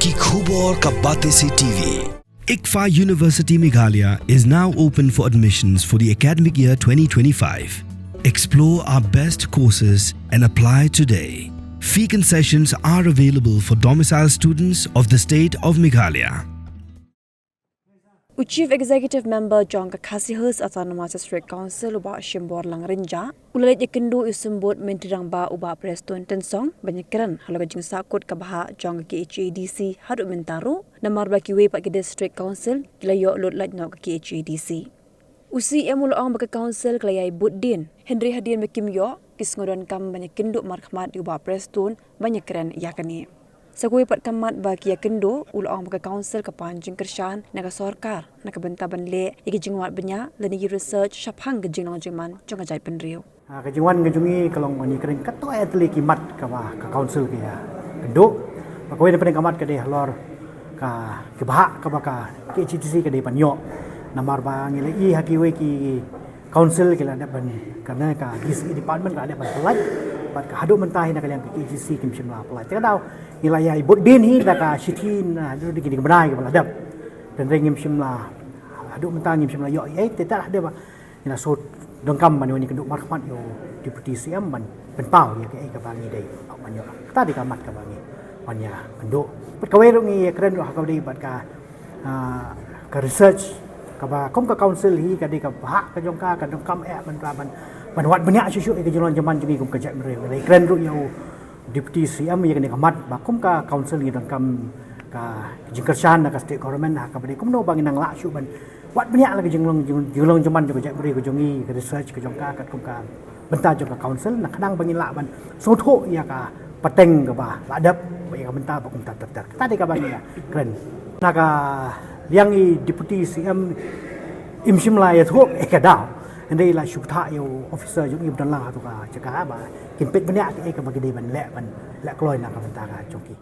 Ki khubor ka bate se TV. ICFA University Meghalaya is now open for admissions for the academic year 2025. Explore our best courses and apply today. Fee concessions are available for domicile students of the state of Meghalaya. Chief Executive Member John Khadc Autonomous District Council uba Shimbor lang Rinja, Leit Kynduh isembut mentirang ba uba Preston Tensong, banyakiran halaga jing Sahkut ka Bhah John KHADC hadut mentaru, namar baki we pak District Council kilayo lot lait no KHADC. Usi emul ang baka council kilayay Buddin, Henry Hadian Mekimyo, kisngodon kam banyak Kynduh markhmat uba Preston, banyakiran yakani. Sagui pat kamat bagi Kynduh ulang bagi council kepanjang kerjaan naga sorkar naga bentaban le igi jingwat benya leni research shaphang gejing long jingman jong ajai penriu kejingwan gejungi kalau mani kering kato atli kimat ka council ke ya Kynduh bakoi ne kamat ke deh lor ka Bhah ka baka KCTC ke deh panyo namar bang ile I hakiwe ki council ke la ban karena ka department ka ada ban pelaj bat ka hadu mentahi nak kalian KCTC kim shimla pelaj kadau nilai Buddin hi dah sitin ada di kini benai kepala dap dan ringim shimla aduk mentang ngim shimla yo tidak ada ba ina so dongkam mani Kynduh markhmat yo deputy CM ban penpau ya ke bangi dai banyo tadi kamat ka bangi banya Kynduh perkawe ngi keren ka di bat ka research ka ba kom ka council hi ka di ka Bhah ka jongka ka dongkam ban wat banyak susu ke jalan zaman jemi kom kerja mere keren ru yo Deputy CM yang kamat bakum ka council ni dangkam ka jingkersan ka state government ka bade kum no bangin nang la syu ban wat banyak lagi jinglong jaman jo jak beri ko jongi ka research ka jongka ka kum ka benta jo ka council nak kadang bangin la ban so tho ya ka pateng ka ba la dap ba ka benta ba kum tak tadi ka bang ya keren naga yang I deputy CM imshim la ya tho ka daw Andai lah syukta yo officer jung ibn Allah tu ka cakap ba kimpet banyak ke bagi dia ban lek keloy nak ka bentara joki